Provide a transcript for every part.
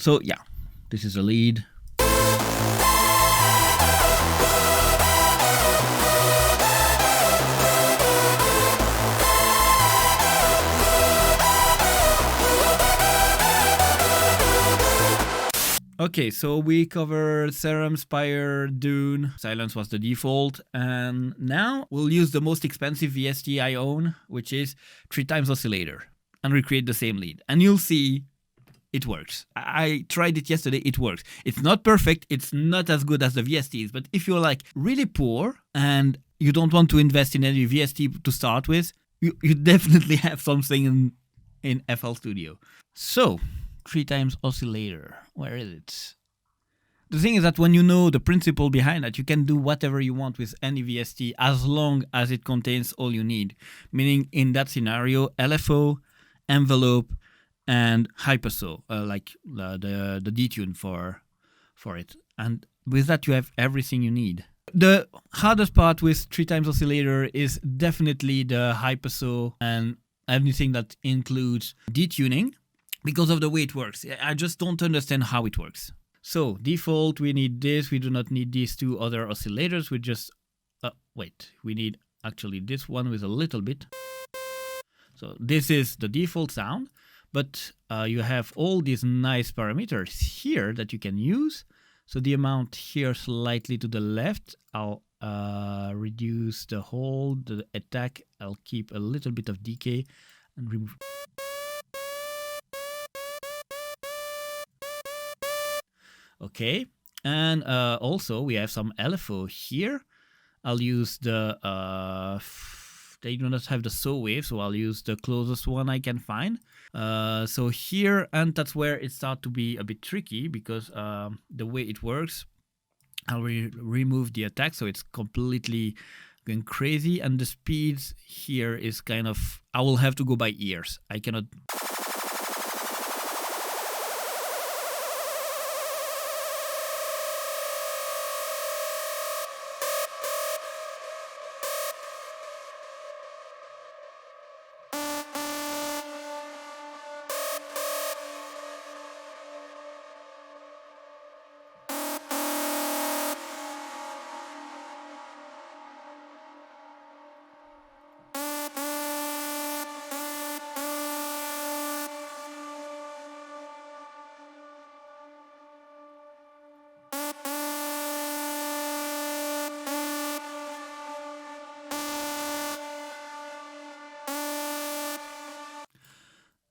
So yeah, this is a lead. Okay, so we covered Serum, Spire, Dune. Silence was the default. And now we'll use the most expensive VST I own, which is 3x oscillator, and recreate the same lead. And you'll see it works. I tried it yesterday, it works. It's not perfect, it's not as good as the VSTs, but if you're like really poor and you don't want to invest in any VST to start with, you definitely have something in FL Studio. So, 3x oscillator. Where is it? The thing is that when you know the principle behind that, you can do whatever you want with any VST as long as it contains all you need. Meaning in that scenario, LFO, envelope, and hyperso, like the detune for it. And with that, you have everything you need. The hardest part with 3x oscillator is definitely the hyperso and anything that includes detuning, because of the way it works. I just don't understand how it works. So default, we need this. We do not need these two other oscillators. We just, we need actually this one with a little bit. So this is the default sound, but you have all these nice parameters here that you can use. So the amount here slightly to the left, I'll reduce the hold, the attack. I'll keep a little bit of decay and remove. Okay, and also we have some LFO here. I'll use the, they do not have the saw wave, so I'll use the closest one I can find. So here, and that's where it starts to be a bit tricky, because the way it works, I'll remove the attack, so it's completely going crazy, and the speeds here is kind of, I will have to go by ears. I cannot...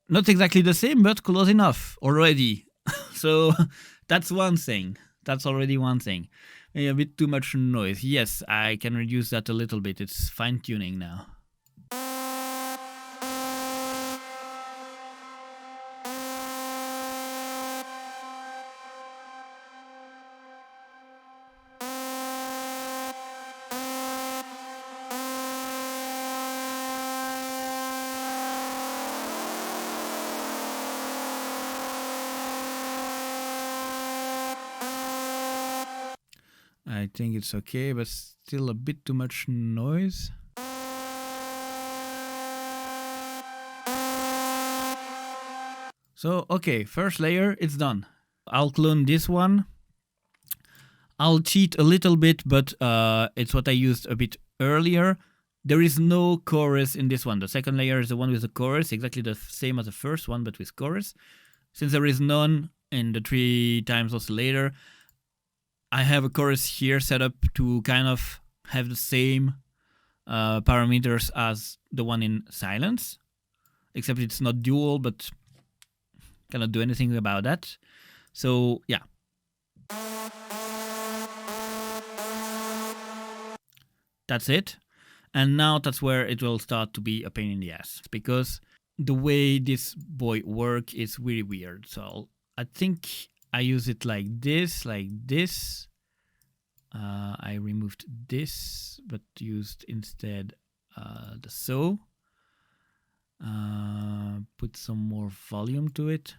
Not exactly the same, but close enough already. So that's one thing. That's already one thing. Maybe a bit too much noise. Yes, I can reduce that a little bit. It's fine tuning now. I think it's okay, but still a bit too much noise. So, okay, first layer, it's done. I'll clone this one. I'll cheat a little bit, but it's what I used a bit earlier. There is no chorus in this one. The second layer is the one with the chorus, exactly the same as the first one, but with chorus. Since there is none in the 3x oscillator, I have a chorus here set up to kind of have the same parameters as the one in silence, except it's not dual, but cannot do anything about that. So yeah. That's it. And now that's where it will start to be a pain in the ass, because the way this boy works is really weird. So I think I use it like this, I removed this, but used instead the saw. Put some more volume to it.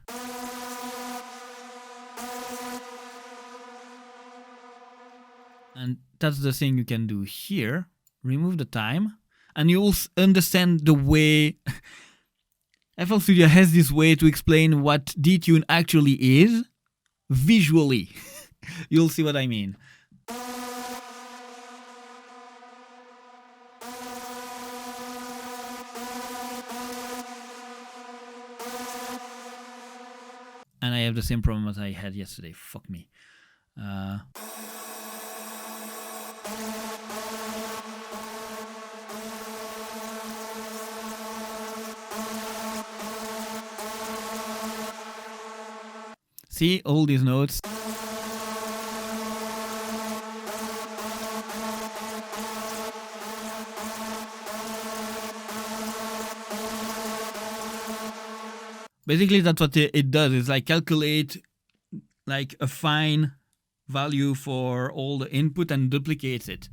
And that's the thing you can do here. Remove the time, and you'll understand the way FL Studio has this way to explain what detune actually is. visually. You'll see what I mean. And I have the same problem as I had yesterday. Fuck me. See all these notes. Basically, that's what it does. It's like calculate like a fine value for all the input and duplicates it.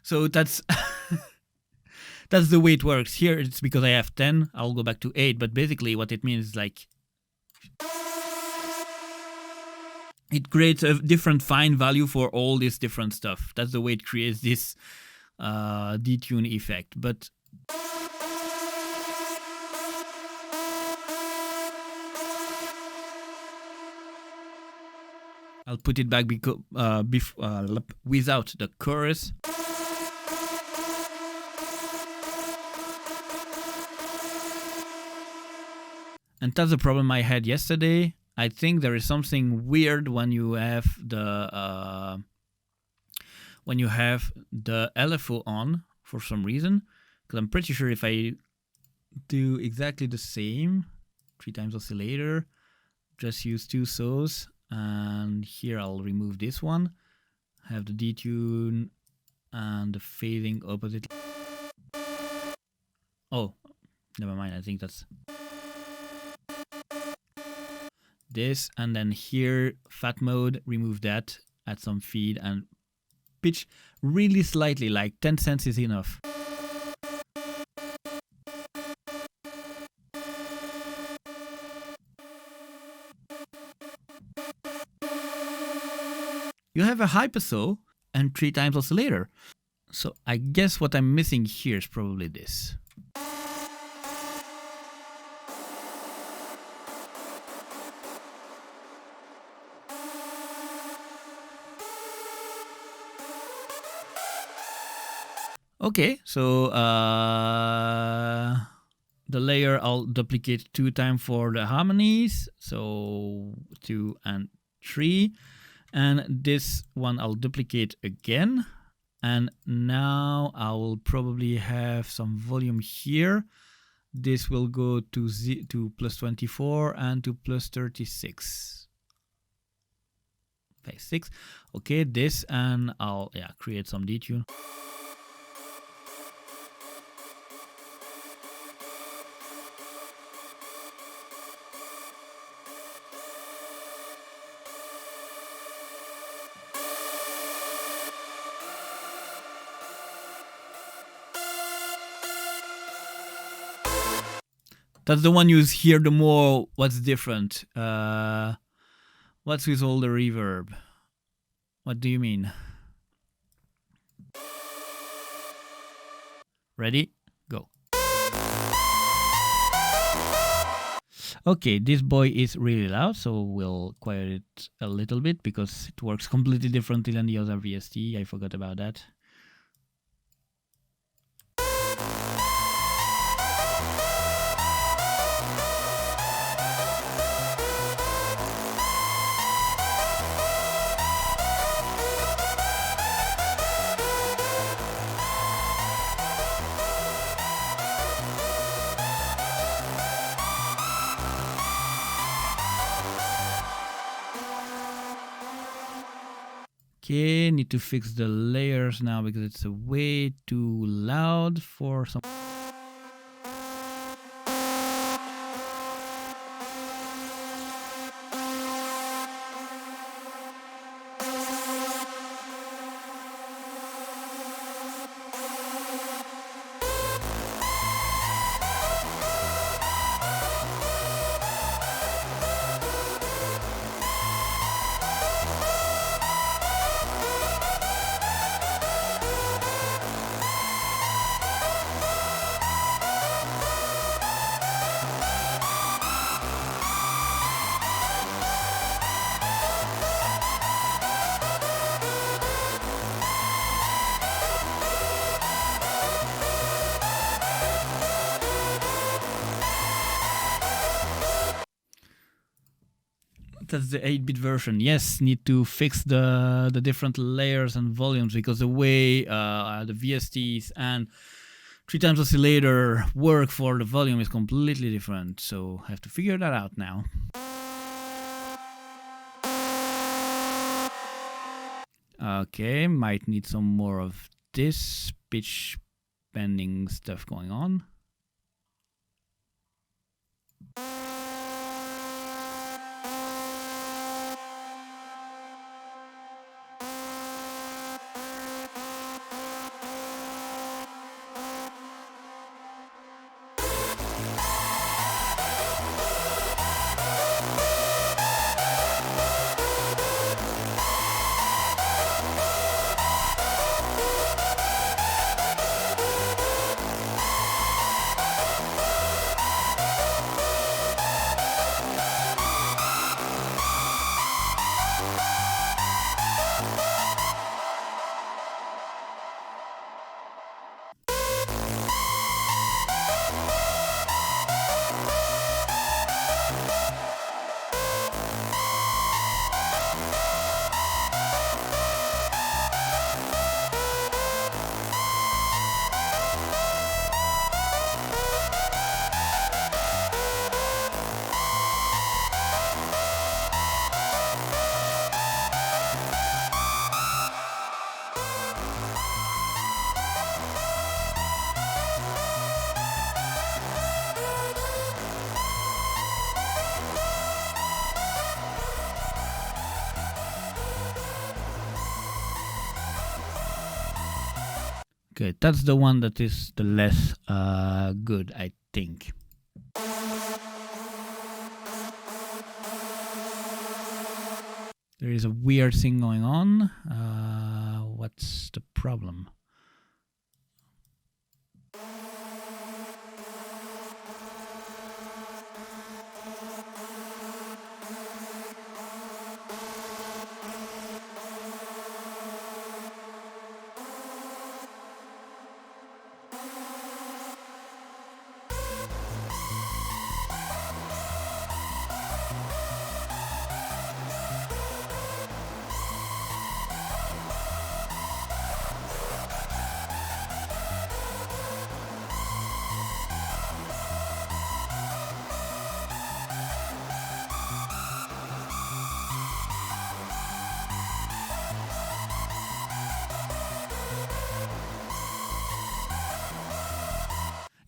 So that's that's the way it works. Here it's because I have 10. I'll go back to 8. But basically, what it means is like it creates a different fine value for all this different stuff. That's the way it creates this detune effect. But I'll put it back without the chorus. And that's the problem I had yesterday. I think there is something weird when you have the LFO on for some reason. Because I'm pretty sure if I do exactly the same, 3 times oscillator, just use 2 saws. And here I'll remove this one, have the detune and the fading opposite. Oh, never mind. I think that's this. And then here, fat mode, remove that, add some feed and pitch really slightly, like 10 cents is enough. You have a hypersaw and 3 times oscillator. So I guess what I'm missing here is probably this. Okay, so the layer I'll duplicate 2 times for the harmonies. So 2 and 3. And this one I'll duplicate again. And now I will probably have some volume here. This will go to plus 24 and to plus 36. Okay, 6. Okay, this, and I'll create some detune. That's the one you hear the more. What's different? What's with all the reverb? What do you mean? Ready? Go. Okay, this boy is really loud, so we'll quiet it a little bit because it works completely differently than the other VST. I forgot about that. Okay, need to fix the layers now because it's way too loud for some. That's the 8-bit version. Yes, need to fix the different layers and volumes because the way the VSTs and 3x oscillator work for the volume is completely different. So I have to figure that out now. Okay, might need some more of this pitch bending stuff going on. Okay, that's the one that is the less good, I think. There is a weird thing going on. What's the problem?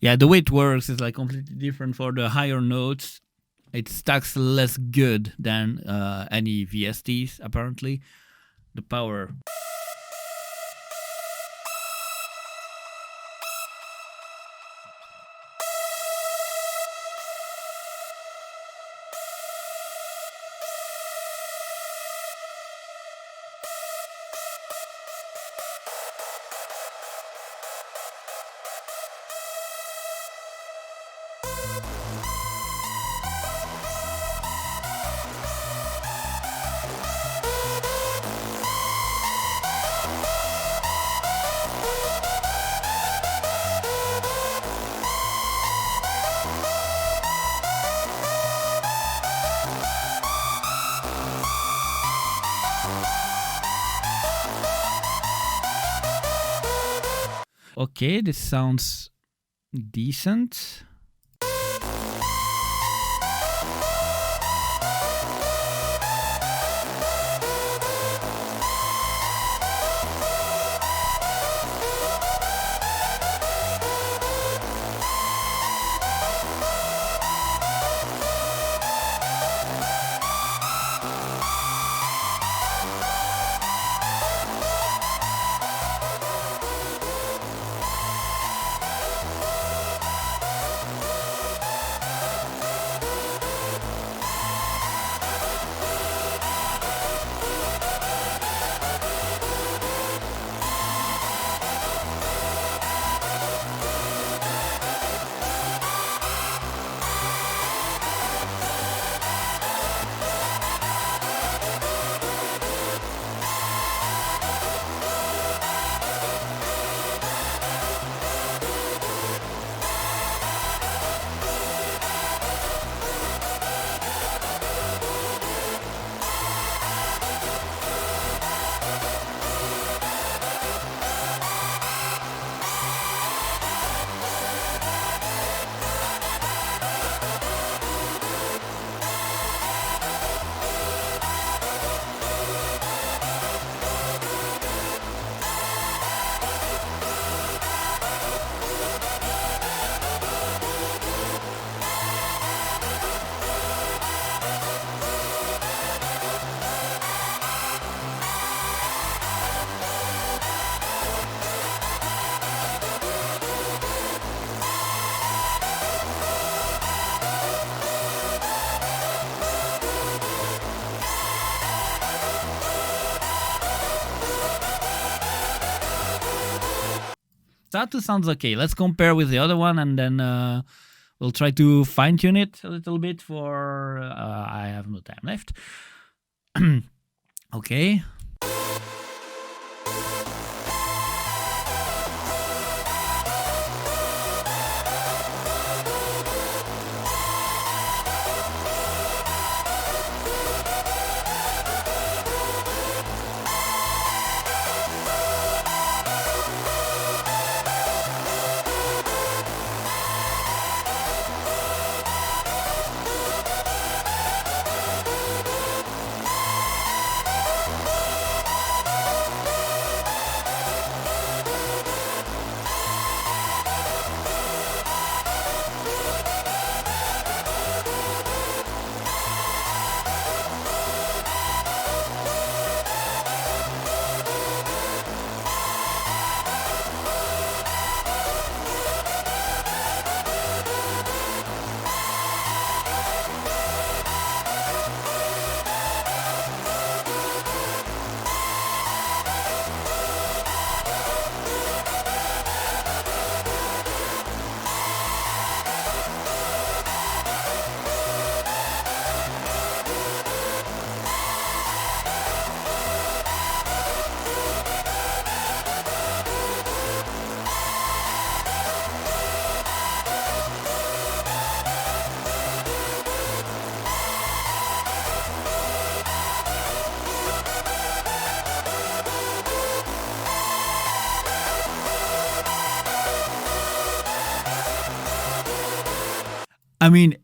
Yeah, the way it works is like completely different for the higher notes. It stacks less good than any VSTs, apparently. The power... Okay, this sounds decent. That two sounds okay. Let's compare with the other one, and then we'll try to fine-tune it a little bit for... I have no time left. Okay. I mean,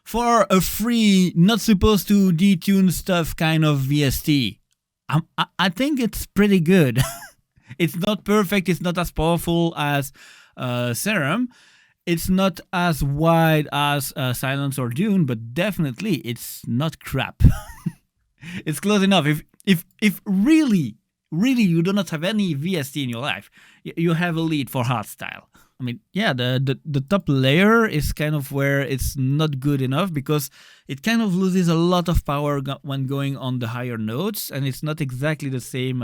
for a free, not supposed to detune stuff kind of VST, I think it's pretty good. It's not perfect, it's not as powerful as Serum, it's not as wide as Silence or Dune, but definitely it's not crap. It's close enough. If really you do not have any VST in your life, you have a lead for hardstyle. I mean, yeah, the top layer is kind of where it's not good enough because it kind of loses a lot of power when going on the higher notes, and it's not exactly the same,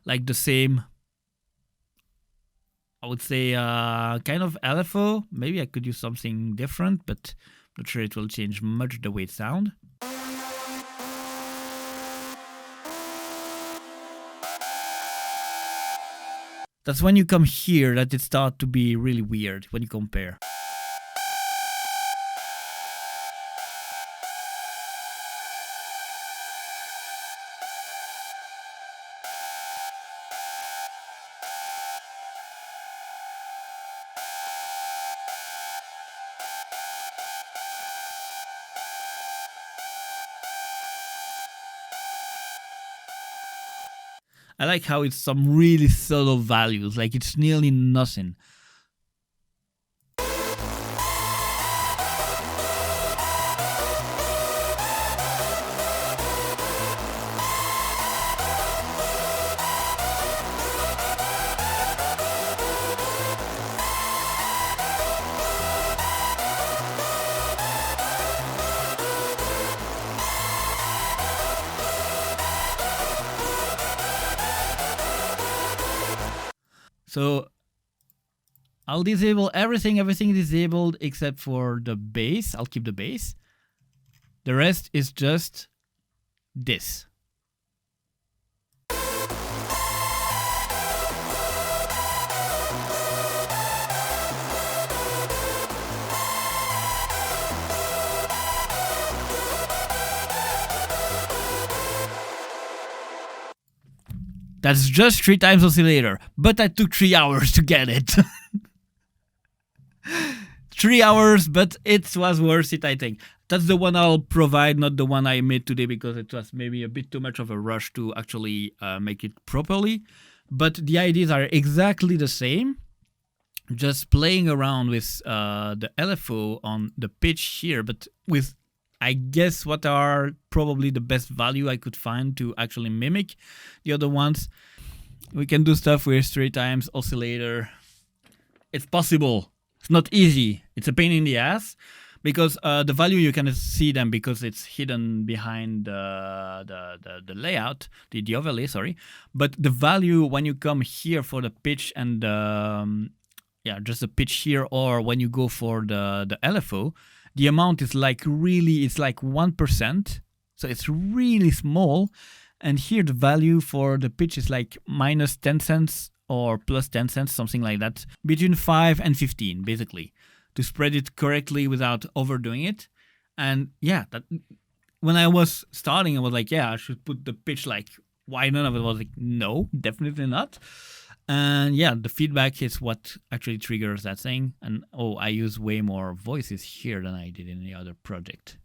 like the same, I would say, kind of LFO. Maybe I could use something different, but I'm not sure it will change much the way it sounds. That's when you come here that it starts to be really weird when you compare. I like how it's some really subtle values, like it's nearly nothing. So I'll disable everything disabled except for the bass. I'll keep the bass. The rest is just this. That's just 3 times oscillator, but I took 3 hours to get it. 3 hours, but it was worth it, I think. That's the one I'll provide, not the one I made today, because it was maybe a bit too much of a rush to actually make it properly. But the ideas are exactly the same. Just playing around with the LFO on the pitch here, but with, I guess, what are probably the best value I could find to actually mimic the other ones. We can do stuff with 3 times oscillator. It's possible. It's not easy. It's a pain in the ass. because the value you can see them because it's hidden behind the layout, the overlay, sorry. But the value when you come here for the pitch and just the pitch here, or when you go for the LFO, the amount is like really, it's like 1%. So it's really small. And here the value for the pitch is like minus 10 cents or plus 10 cents, something like that. Between 5 and 15, basically, to spread it correctly without overdoing it. And yeah, that when I was starting, I was like, yeah, I should put the pitch like, why none of it? I was like, no, definitely not. And yeah, the feedback is what actually triggers that thing. And I use way more voices here than I did in the other project.